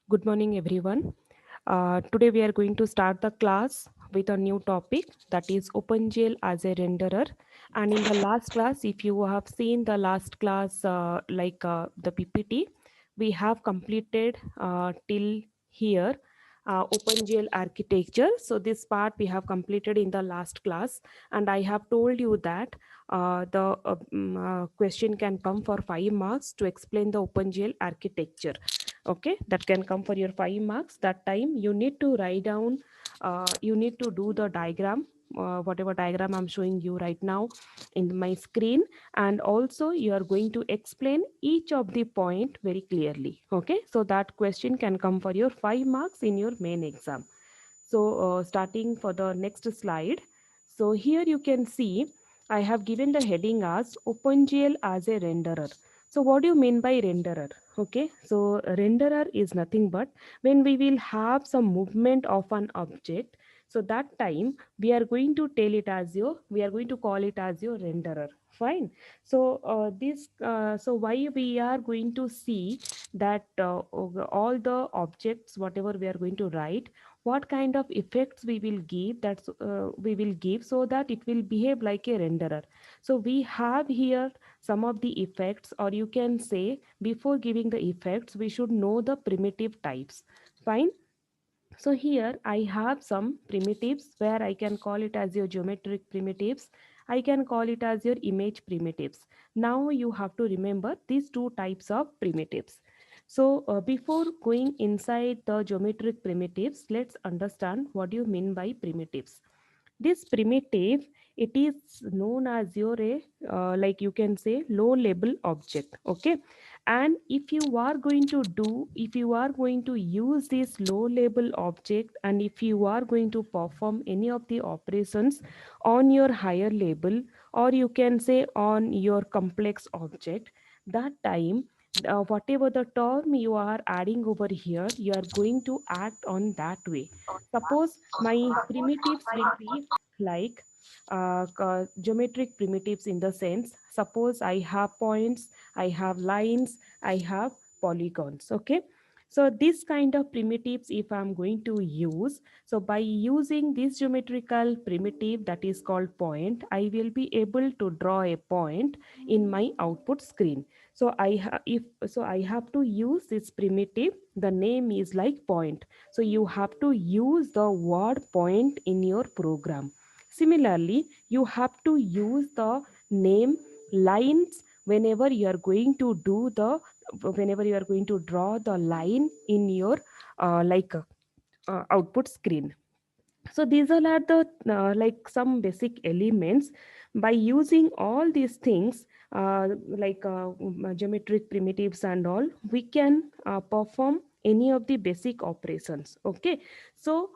Good morning, everyone. Today we are going to start the class with a new topic that is OpenGL as a renderer. And in the last class, if you have seen the last class, the PPT, we have completed till here OpenGL architecture. So this part we have completed in the last class, and I have told you that the question can come for 5 marks to explain the OpenGL architecture. Okay, that can come for your 5 marks. That time you need to write down, you need to do the diagram, whatever diagram I'm showing you right now in my screen, and also you are going to explain each of the point very clearly. Okay, so that question can come for your 5 marks in your main exam. So starting for the next slide. So here you can see I have given the heading as OpenGL as a renderer. So what do you mean by renderer? Okay, so renderer is nothing but when we will have some movement of an object. So that time we are going to tell it as your, we are going to call it as your renderer. Fine. So so why we are going to see that all the objects whatever we are going to write, what kind of effects we will give, that's we will give so that it will behave like a renderer. So we have here some of the effects, or you can say before giving the effects we should know the primitive types. Fine. So here I have some primitives where I can call it as your geometric primitives, I can call it as your image primitives. Now you have to remember these two types of primitives. So before going inside the geometric primitives, let's understand what you mean by primitives. This primitive, it is known as your a like you can say low level object. Okay, and if you are going to do, if you are going to use this low level object, and if you are going to perform any of the operations on your higher level, or you can say on your complex object, that time whatever the term you are adding over here, you are going to act on that way. Suppose my primitives will be like geometric primitives, in the sense, suppose I have points, I have lines, I have polygons. Okay, so this kind of primitives if I'm going to use, so by using this geometrical primitive that is called point, I will be able to draw a point in my output screen. So if so I have to use this primitive, the name is like point. So you have to use the word point in your program. Similarly, you have to use the name lines whenever you are going to do the, whenever you are going to draw the line in your output screen. So these all are the some basic elements. By using all these things, geometric primitives and all, we can perform any of the basic operations. Okay, so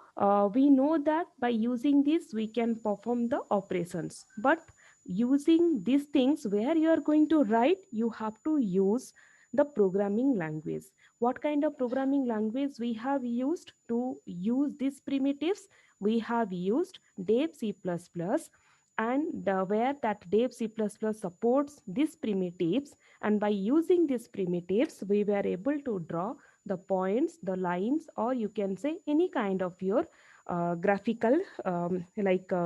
we know that by using this we can perform the operations, but using these things where you are going to write, you have to use the programming language. What kind of programming language we have used to use these primitives? We have used dev C++, and where that dev C++ supports these primitives, and by using these primitives we were able to draw the points, the lines, or you can say any kind of your graphical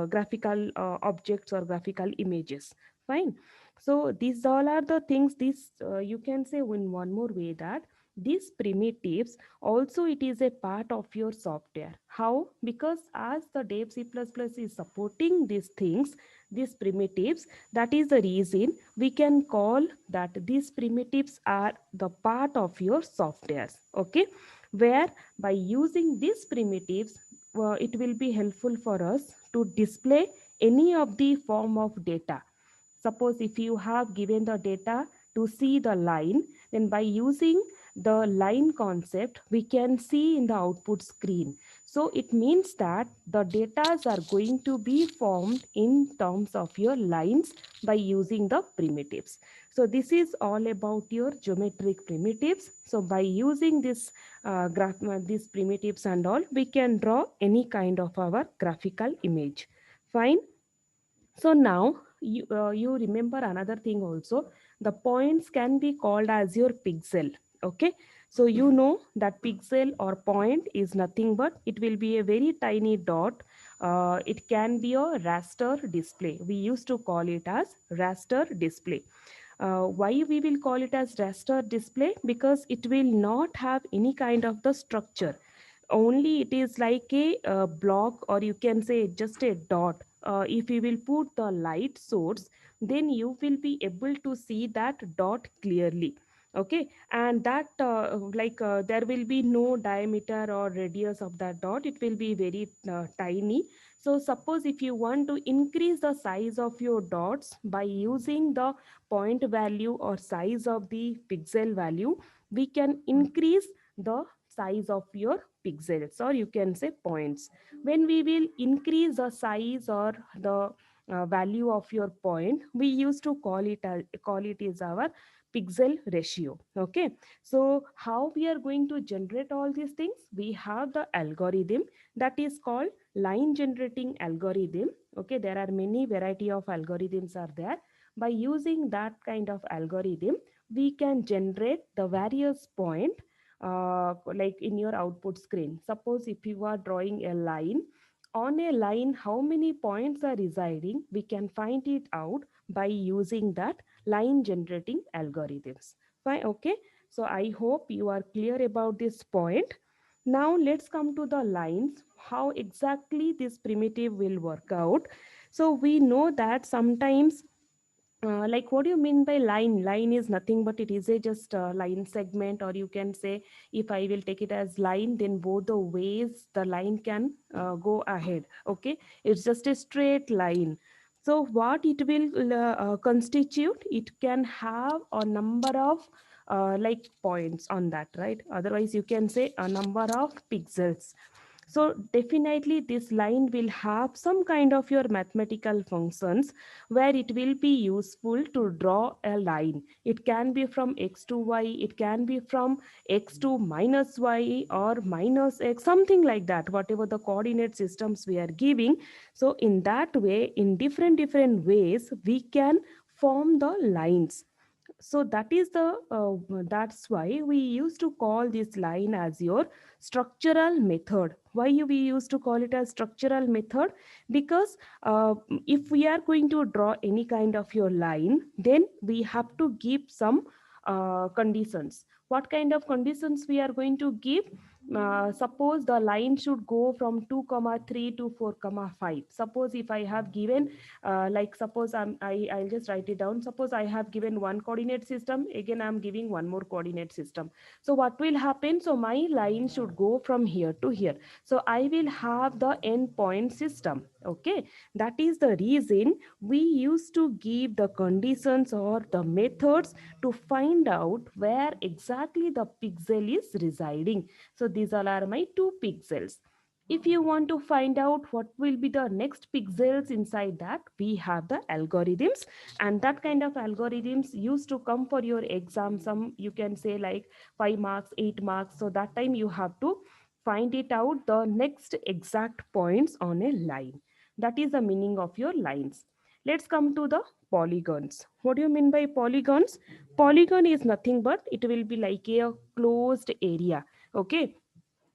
graphical objects or graphical images. Fine. So these all are the things. This you can say in one more way that these primitives also it is a part of your software. How? Because as the dev C++ is supporting these things, these primitives, that is the reason we can call that these primitives are the part of your softwares. Okay, where by using these primitives, it will be helpful for us to display any of the form of data. Suppose if you have given the data to see the line, then by using the line concept, we can see in the output screen. So it means that the data are going to be formed in terms of your lines by using the primitives. So this is all about your geometric primitives. So by using this these primitives and all, we can draw any kind of our graphical image. Fine. So now you remember another thing also. The points can be called as your pixel. Okay. So you know that pixel or point is nothing but it will be a very tiny dot. It can be a raster display. We used to call it as raster display. Why we will call it as raster display? Because it will not have any kind of the structure. Only it is like a block, or you can say just a dot. If you will put the light source, then you will be able to see that dot clearly. Okay, and that there will be no diameter or radius of that dot. It will be very tiny. So suppose if you want to increase the size of your dots by using the point value or size of the pixel value, we can increase the size of your pixels, or you can say points. When we will increase the size or the value of your point, we used to call it is our pixel ratio. Okay, so how we are going to generate all these things? We have the algorithm that is called line generating algorithm. Okay, there are many variety of algorithms are there. By using that kind of algorithm, we can generate the various point, like in your output screen. Suppose if you are drawing a line, on a line how many points are residing, we can find it out by using that line generating algorithms. Fine. Okay, so I hope you are clear about this point. Now let's come to the lines, how exactly this primitive will work out. So we know that sometimes, like what do you mean by line? Line is nothing but it is a just line segment, or you can say, if I will take it as line, then both the ways the line can go ahead. Okay, it's just a straight line. So what it will constitute, it can have a number of like points on that, right? Otherwise you can say a number of pixels. So definitely this line will have some kind of your mathematical functions where it will be useful to draw a line. It can be from x to y, it can be from x to minus y or minus x, something like that, whatever the coordinate systems we are giving. So in that way, in different ways, we can form the lines. So that is the that's why we used to call this line as your structural method. Why we used to call it as structural method? Because if we are going to draw any kind of your line, then we have to give some conditions. What kind of conditions we are going to give? Suppose the line should go from 2 comma 3 to 4 comma 5. Suppose if I have given like suppose I'll just write it down. Suppose I have given one coordinate system, again I'm giving one more coordinate system. So what will happen? So my line should go from here to here. So I will have the endpoint system. Okay, that is the reason we used to give the conditions or the methods to find out where exactly the pixel is residing. So these all are my two pixels. If you want to find out what will be the next pixels inside that, we have the algorithms, and that kind of algorithms used to come for your exam. Some you can say like 5 marks, 8 marks. So that time you have to find it out the next exact points on a line. That is the meaning of your lines. Let's come to the polygons. What do you mean by polygons? Polygon is nothing but it will be like a closed area. Okay,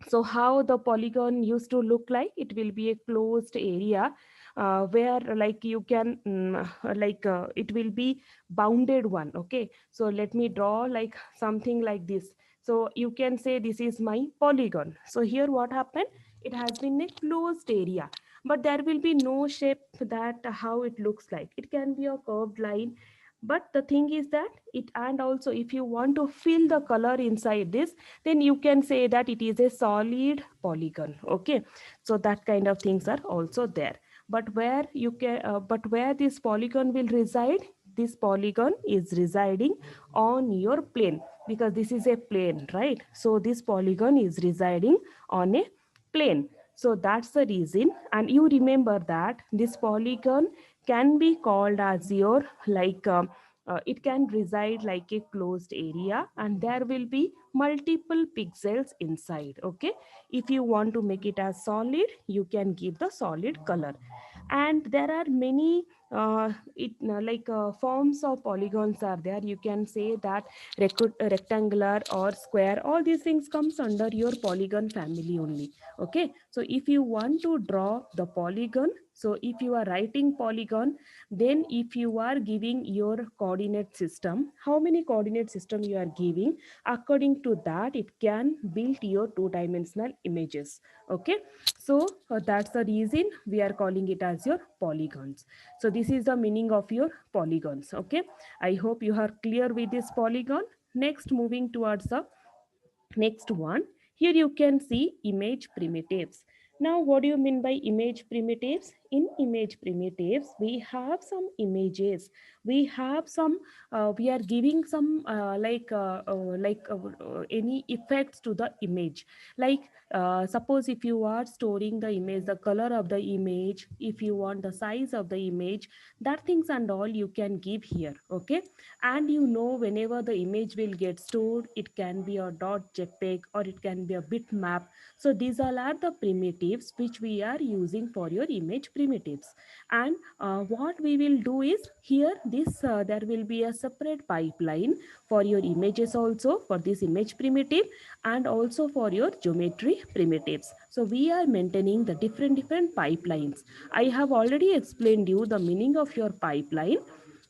so how the polygon used to look like? It will be a closed area where like you can it will be bounded one. Okay, so let me draw like something like this. So you can say this is my polygon. So here what happened? It has been a closed area, but there will be no shape that how it looks like. It can be a curved line, but the thing is that it, and also if you want to fill the color inside this, then you can say that it is a solid polygon. Okay, so that kind of things are also there. But where you can but where this polygon will reside? This polygon is residing on your plane, because this is a plane, right? So this polygon is residing on a plane. So that's the reason. And you remember that this polygon can be called as your it can reside like a closed area, and there will be multiple pixels inside. Okay, if you want to make it as solid, you can give the solid color. And there are many forms of polygons are there. You can say that rectangular or square, all these things comes under your polygon family only. Okay, so if you want to draw the polygon, so if you are writing polygon, then if you are giving your coordinate system, how many coordinate system you are giving, according to that it can build your two dimensional images. Okay, so that's the reason we are calling it as your polygons. So this is the meaning of your polygons. Okay, I hope you are clear with this polygon. Next, moving towards the next one, here you can see image primitives. Now, what do you mean by image primitives? In image primitives, we have some images. We have some. We are giving some any effects to the image. Like suppose if you are storing the image, the color of the image, if you want the size of the image, that things and all you can give here. Okay, and you know whenever the image will get stored, it can be a .jpeg or it can be a bitmap. So these all are the primitives which we are using for your image primitives. And what we will do is here this there will be a separate pipeline for your images also, for this image primitive, and also for your geometry primitives. So we are maintaining the different pipelines. I have already explained you the meaning of your pipeline.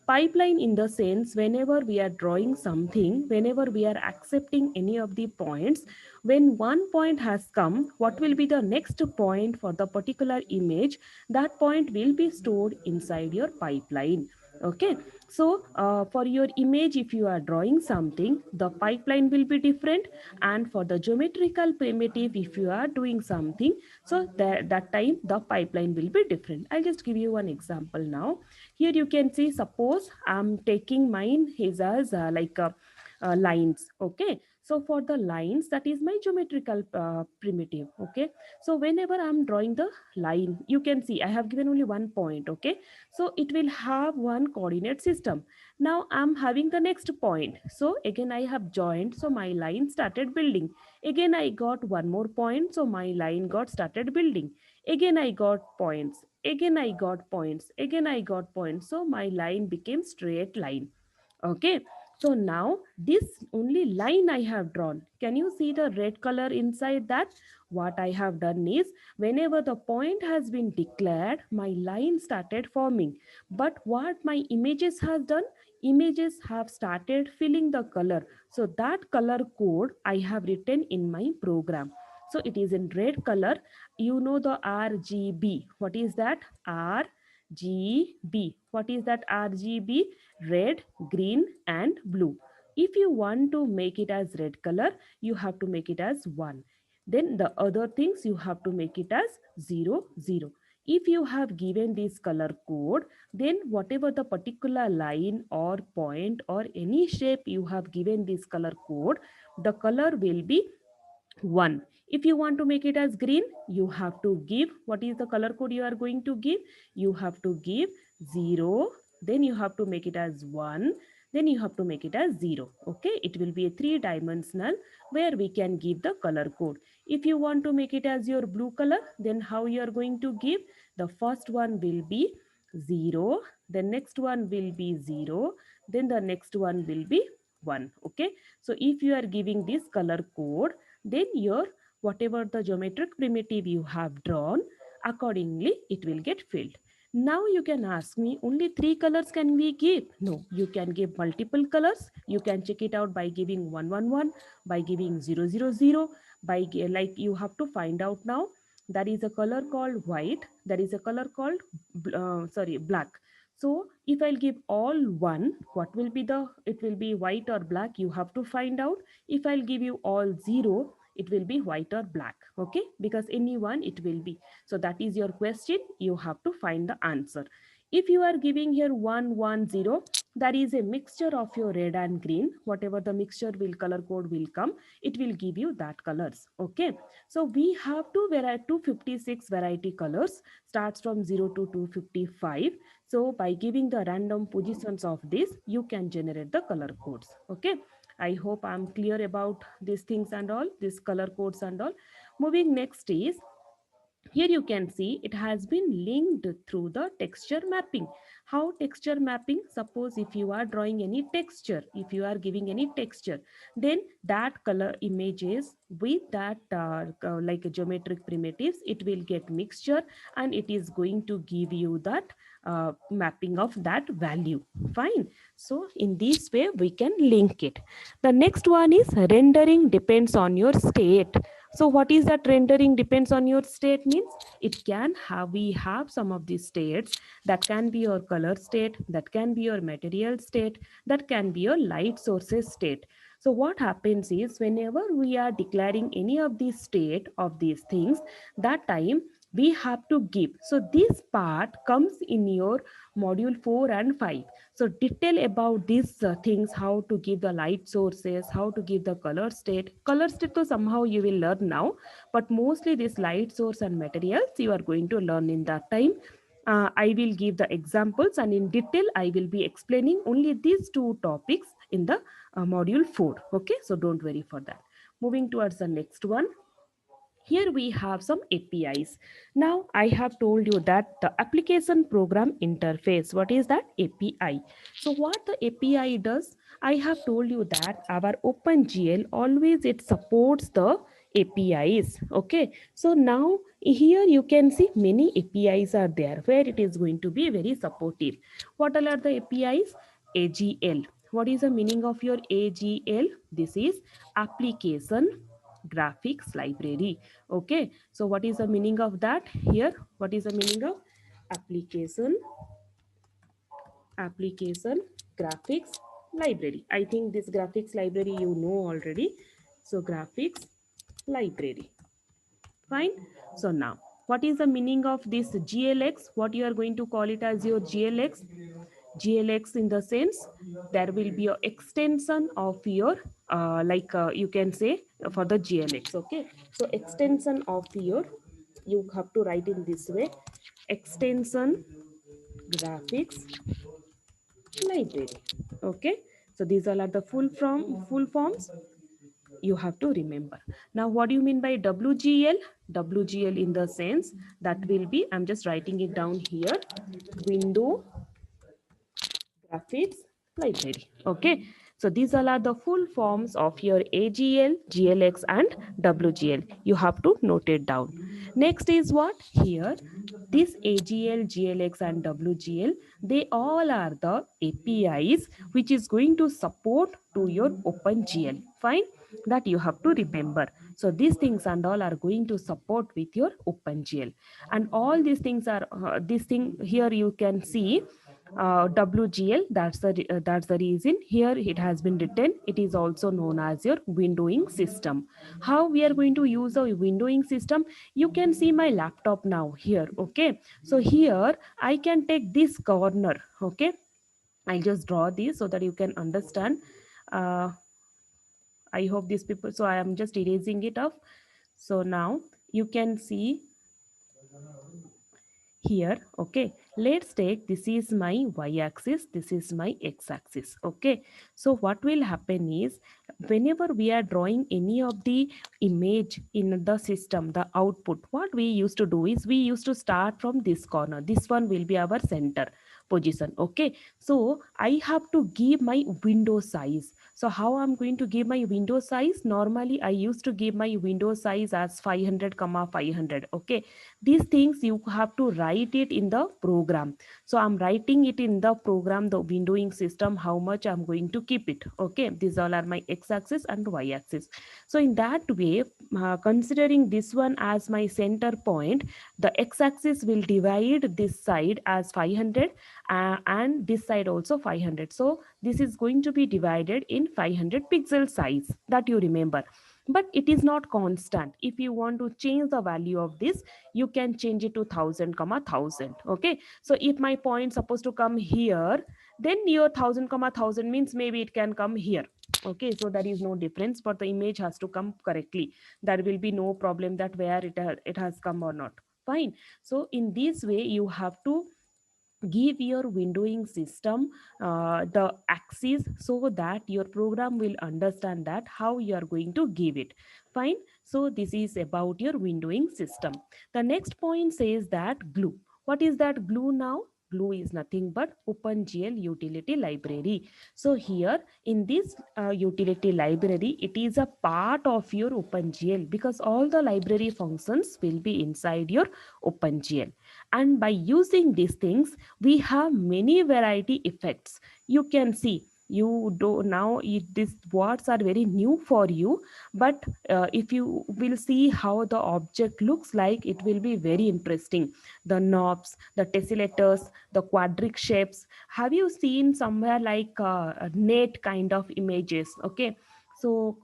Pipeline in the sense, whenever we are drawing something, whenever we are accepting any of the points, when one point has come, what will be the next point for the particular image, that point will be stored inside your pipeline. Okay, so for your image, if you are drawing something, the pipeline will be different. And for the geometrical primitive, if you are doing something, so that time the pipeline will be different. I'll just give you one example now. Here you can see, suppose I'm taking mine is as lines. Okay, so for the lines, that is my geometrical primitive. Okay, so whenever I'm drawing the line, you can see I have given only one point. Okay, so it will have one coordinate system. Now I'm having the next point, so again I have joined, so my line started building. Again I got one more point, so my line got started building. Again I got points, again I got points, again I got points, so my line became straight line. Okay, so now this only line I have drawn, can you see the red color inside that? What I have done is, whenever the point has been declared, my line started forming. But what my images has done, images have started filling the color. So that color code I have written in my program. So it is in red color. You know the RGB. What is that? RGB. What is that RGB? Red, green, and blue. If you want to make it as red color, you have to make it as 1. Then the other things you have to make it as 0, 0. If you have given this color code, then whatever the particular line or point or any shape you have given this color code, the color will be 1. If you want to make it as green, you have to give, what is the color code you are going to give? You have to give 0, then you have to make it as 1, then you have to make it as 0. Okay, it will be a three dimensional where we can give the color code. If you want to make it as your blue color, then how you are going to give? The first one will be 0, the next one will be 0, then the next one will be 1. Okay, so if you are giving this color code, then your whatever the geometric primitive you have drawn, accordingly it will get filled. Now you can ask me, only three colors can we give? No, you can give multiple colors. You can check it out by giving 111, by giving 000, like you have to find out now. There is a color called white, there is a color called black. So if I'll give all one, what will be the, it will be white or black, you have to find out. If I'll give you all zero, it will be white or black. Okay, because any one it will be. So that is your question, you have to find the answer. If you are giving here 110, there is a mixture of your red and green. Whatever the mixture will color code will come, it will give you that colors. Okay, so we have 256 variety colors, starts from 0 to 255. So by giving the random positions of this, you can generate the color codes. Okay, I hope I'm clear about these things and all, these color codes and all. Moving next is, here you can see it has been linked through the texture mapping. How texture mapping? Suppose if you are drawing any texture, if you are giving any texture, then that color images with that like geometric primitives, it will get mixture and it is going to give you that mapping of that value. Fine. So in this way we can link it. The next one is rendering depends on your state. So what is that rendering depends on your state means? It can have, we have some of these states that can be your color state, that can be your material state, that can be your light sources state. So what happens is whenever we are declaring any of these state of these things, that time we have to give. So this part comes in your module 4 and 5. So detail about these things, how to give the light sources, how to give the color state, so somehow you will learn now, but mostly this light source and materials you are going to learn in that time. I will give the examples and in detail I will be explaining only these two topics in the module 4. Okay, so don't worry for that. Moving towards the next one, here we have some APIs. Now I have told you that the application program interface, what is that? API. So what the API does, I have told you that our OpenGL always it supports the APIs. Okay, so now here you can see many APIs are there where it is going to be very supportive. What all are the APIs? AGL. What is the meaning of your AGL? This is application graphics library. Okay, so what is the meaning of that? Here, what is the meaning of application application graphics library? I think this graphics library you know already. So graphics library. Fine. So now what is the meaning of this GLX? What you are going to call it as your GLX? GLX in the sense there will be a extension of your you can say for the GLX. Okay, so extension of your, you have to write in this way, extension graphics library. Okay, so these all are the full forms you have to remember. Now what do you mean by WGL? WGL in the sense that will be, I'm just writing it down here, window graphics library. Okay, so these all are the full forms of your AGL, GLX and WGL. You have to note it down. Next is what? Here this AGL, GLX and WGL, they all are the APIs which is going to support to your OpenGL. Fine, that you have to remember. So these things and all are going to support with your OpenGL, and all these things are this thing here you can see WGL. That's the reason here it has been written. It is also known as your windowing system. How we are going to use a windowing system? You can see my laptop now here. Okay, so here I can take this corner. Okay, I'll just draw this so that you can understand. uh, I hope these people, so I am just erasing it off. So now you can see here. Okay, let's take, this is my y-axis, this is my x-axis. Okay, so what will happen is whenever we are drawing any of the image in the system, the output, what we used to do is we used to start from this corner. This one will be our center position. Okay, so I have to give my window size. So how I'm going to give my window size? Normally I used to give my window size as 500 comma 500. Okay, these things you have to write it in the program. So I'm writing it in the program, the windowing system, how much I'm going to keep it. Okay, these all are my x-axis and y-axis. So in that way, considering this one as my center point, the x-axis will divide this side as 500 and this side also 500. So this is going to be divided in 500 pixel size, that you remember. But it is not constant. If you want to change the value of this, you can change it to 1000 comma 1000. Okay, so if my point supposed to come here, then your 1000 comma 1000 means maybe it can come here. Okay, so there is no difference, but the image has to come correctly. There will be no problem that where it has come or not. Fine. So in this way you have to give your windowing system the axis so that your program will understand that how you are going to give it. Fine. So this is about your windowing system. The next point says that glue. What is that glue now? Glue is nothing but OpenGL utility library. So here in this utility library, it is a part of your OpenGL because all the library functions will be inside your OpenGL. And by using these things, we have many variety effects. You can see, you do now these words are very new for you, but if you will see how the object looks like, it will be very interesting. The knobs, the tesselators, the quadric shapes, have you seen somewhere like a net kind of images? Okay. So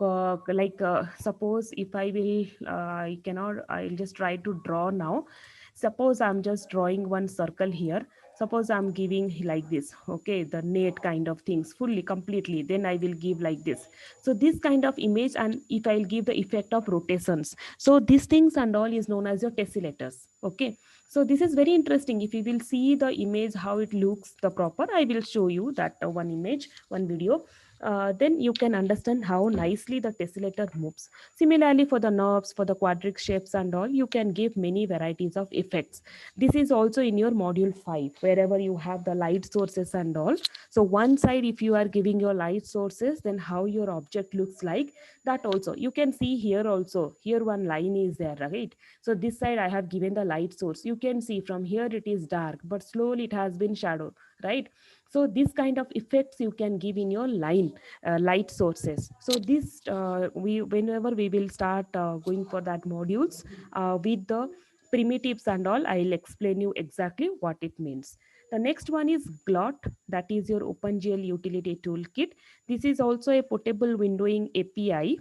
suppose if I will I cannot, I'll just try to draw now. Suppose I'm just drawing one circle here. Suppose I'm giving like this, okay, the net kind of things fully completely, then I will give like this. So this kind of image, and if I'll give the effect of rotations, so these things and all is known as your tesselators. Okay. So this is very interesting. If you will see the image how it looks the proper, I will show you that one image, one video. Then you can understand how nicely the tessellator moves. Similarly, for the knobs, for the quadric shapes and all, you can give many varieties of effects. This is also in your module 5, wherever you have the light sources and all. So one side, if you are giving your light sources, then how your object looks like, that also. You can see here also, here one line is there, right? So this side I have given the light source. You can see from here it is dark, but slowly it has been shadowed, right? So this kind of effects you can give in your line light sources. So this we whenever we will start going for that modules with the primitives and all, I'll explain you exactly what it means. The next one is glot, that is your OpenGL utility toolkit. This is also a portable windowing API.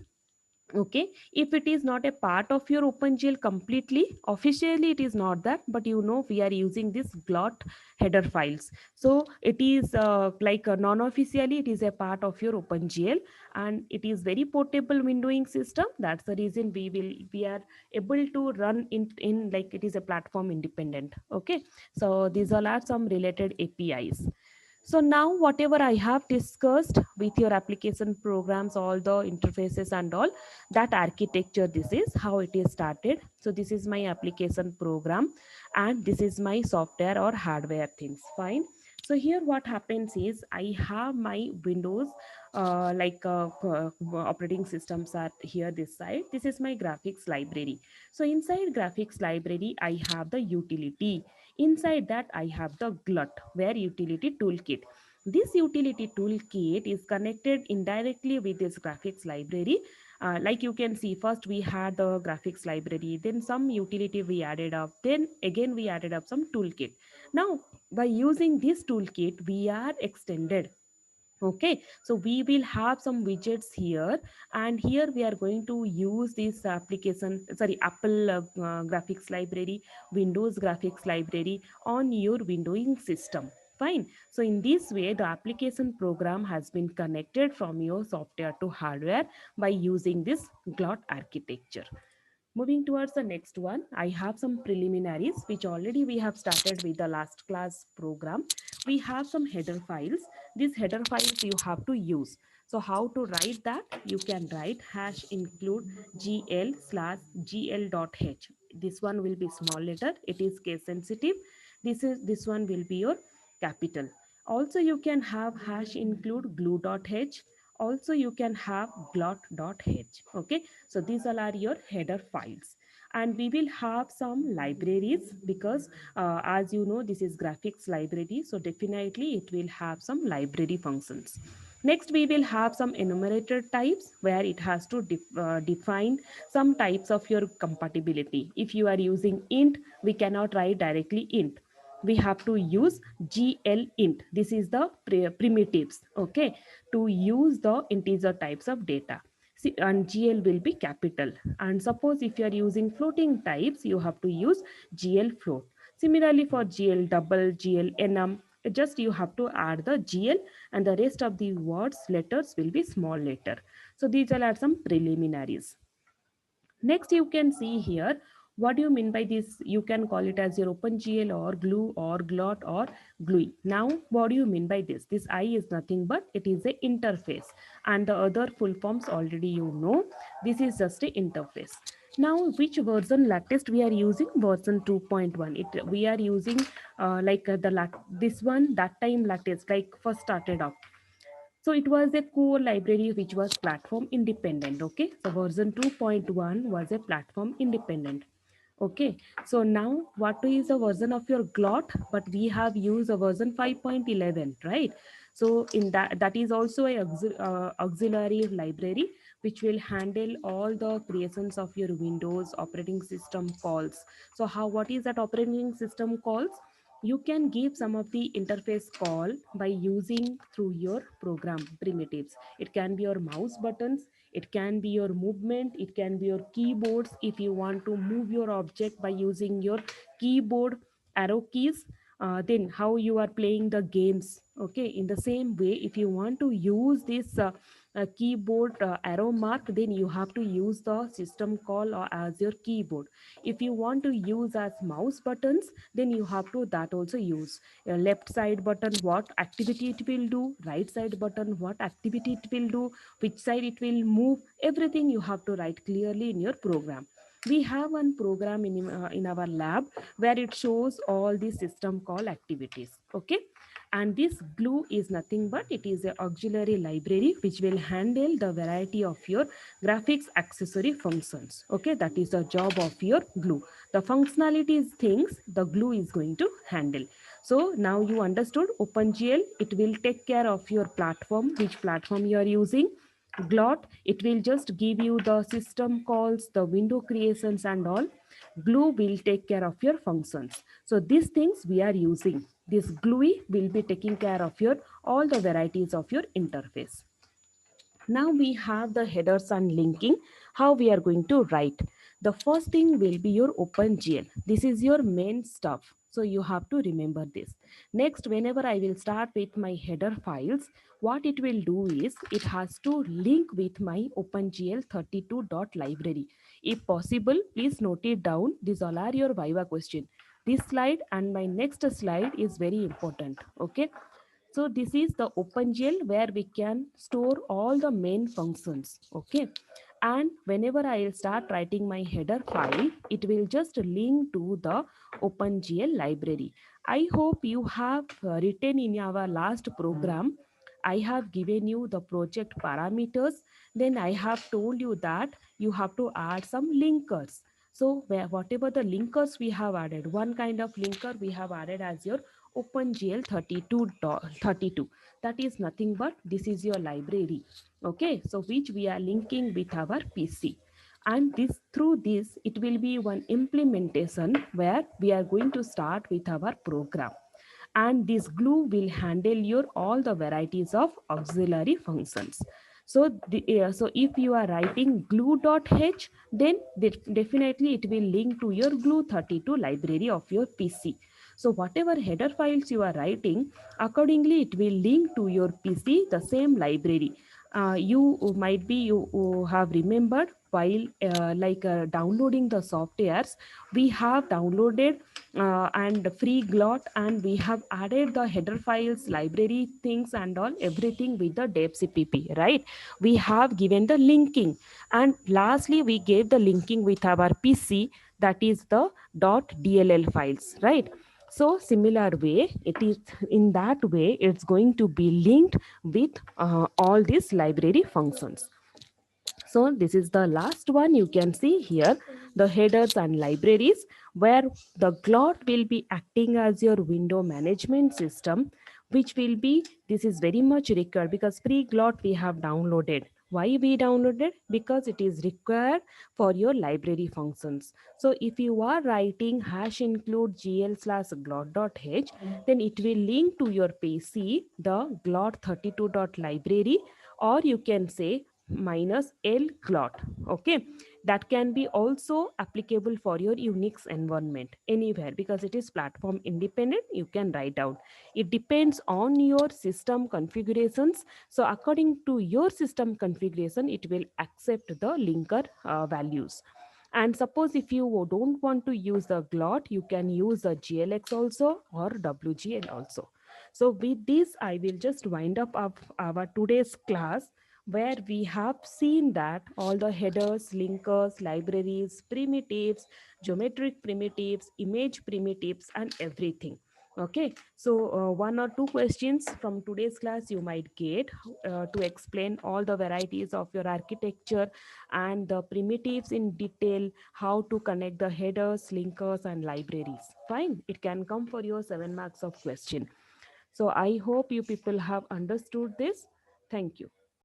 Okay. If it is not a part of your OpenGL completely, officially it is not that, but we are using this glot header files. So it is non-officially it is a part of your OpenGL, and it is very portable windowing system. That's the reason we are able to run in like it is a platform independent. Okay. So these all are some related APIs. So now whatever I have discussed with your application programs, all the interfaces and all, that architecture, this is how it is started. So this is my application program, and this is my software or hardware things. Fine. So here what happens is I have my Windows operating systems are here this side. This is my graphics library. So inside graphics library I have the utility. Inside that I have the glut, where utility toolkit. This utility toolkit is connected indirectly with this graphics library. Like you can see, first we had the graphics library, then some utility we added up, then again we added up some toolkit. Now by using this toolkit we are extended. Okay, so we will have some widgets here, and here we are going to use this application, sorry, Apple graphics library, Windows graphics library on your windowing system. Fine. So in this way the application program has been connected from your software to hardware by using this glot architecture. Moving towards the next one, I have some preliminaries which already we have started with the last class program. We have some header files. These header files you have to use. So how to write that? You can write hash include gl/gl.h. This one will be small letter. It is case sensitive. This one will be your capital. Also you can have hash include glue.h. Also you can have glot.h. Okay. So these all are your header files. And we will have some libraries because as you know, this is graphics library. So definitely it will have some library functions. Next, we will have some enumerator types where it has to define some types of your compatibility. If you are using int, we cannot write directly int. We have to use gl int. This is the primitives, okay, to use the integer types of data. See, and gl will be capital. And suppose if you are using floating types, you have to use gl float. Similarly for gl double, gl enum, just you have to add the gl, and the rest of the words letters will be small letter. So these are some preliminaries. Next, you can see here What do you mean by this? You can call it as your OpenGL or glue or glot or glue. Now what do you mean by this? This I is nothing but it is a interface, and the other full forms already you know. This is just a interface. Now which version latest we are using? Version 2.1. It we are using this one, that time latest, like first started off. So it was a core library which was platform independent. Okay, so version 2.1 was a platform independent. Okay, so now what is the version of your glot? But we have used a version 5.11, right? So in that is also a auxiliary library which will handle all the creations of your Windows operating system calls. So how, what is that operating system calls? You can give some of the interface call by using through your program primitives. It can be your mouse buttons, it can be your movement, it can be your keyboards. If you want to move your object by using your keyboard arrow keys, then how you are playing the games. Okay, in the same way, if you want to use this keyboard arrow mark, then you have to use the system call or as your keyboard. If you want to use as mouse buttons, then you have to that also use. Left side button, what activity it will do, right side button, what activity it will do, which side it will move, everything you have to write clearly in your program. We have one program in our lab where it shows all the system call activities. Okay, and this glue is nothing but it is a auxiliary library which will handle the variety of your graphics accessory functions. Okay, that is the job of your glue. The functionalities things the glue is going to handle. So now you understood OpenGL. It will take care of your platform, which platform you are using. Glot, it will just give you the system calls, the window creations and all. Glue will take care of your functions. So these things we are using. This GLUI will be taking care of your all the varieties of your interface. Now we have the headers and linking. How we are going to write? The first thing will be your OpenGL. This is your main stuff. So you have to remember this. Next, whenever I will start with my header files, what it will do is it has to link with my OpenGL32.library. If possible, please note it down. These all are your Viva question. This slide and my next slide is very important. Okay. So this is the OpenGL where we can store all the main functions. Okay. And whenever I will start writing my header file, it will just link to the OpenGL library. I hope you have written in our last program. I have given you the project parameters. Then I have told you that you have to add some linkers. So whatever the linkers we have added, one kind of linker we have added as your OpenGL 32. That is nothing but this is your library. Okay, so which we are linking with our PC. And this through this, it will be one implementation where we are going to start with our program. And this glue will handle your all the varieties of auxiliary functions. So so if you are writing glue.h, then definitely it will link to your glue32 library of your PC. So whatever header files you are writing, accordingly it will link to your PC the same library. You might be you have remembered while downloading the softwares, we have downloaded and free glot, and we have added the header files, library things and all everything with the devcpp, right? We have given the linking, and lastly we gave the linking with our PC, that is the .dll files, right? So similar way it is, in that way it's going to be linked with all these library functions. So this is the last one. You can see here the headers and libraries, where the glot will be acting as your window management system, which will be, this is very much required because pre-glot we have downloaded. Why we downloaded? Because it is required for your library functions. So if you are writing hash include gl/glot.h, then it will link to your PC the glot32.library, or you can say minus l glot. Okay, that can be also applicable for your Unix environment anywhere, because it is platform independent. You can write down, it depends on your system configurations. So according to your system configuration, it will accept the linker values. And suppose if you don't want to use the GLOT, you can use a GLX also or WGL also. So with this, I will just wind up our today's class, where we have seen that all the headers, linkers, libraries, primitives, geometric primitives, image primitives, and everything. Okay, so one or two questions from today's class you might get to explain all the varieties of your architecture and the primitives in detail, how to connect the headers, linkers, and libraries. Fine, it can come for your 7 marks of question. So I hope you people have understood this. Thank you.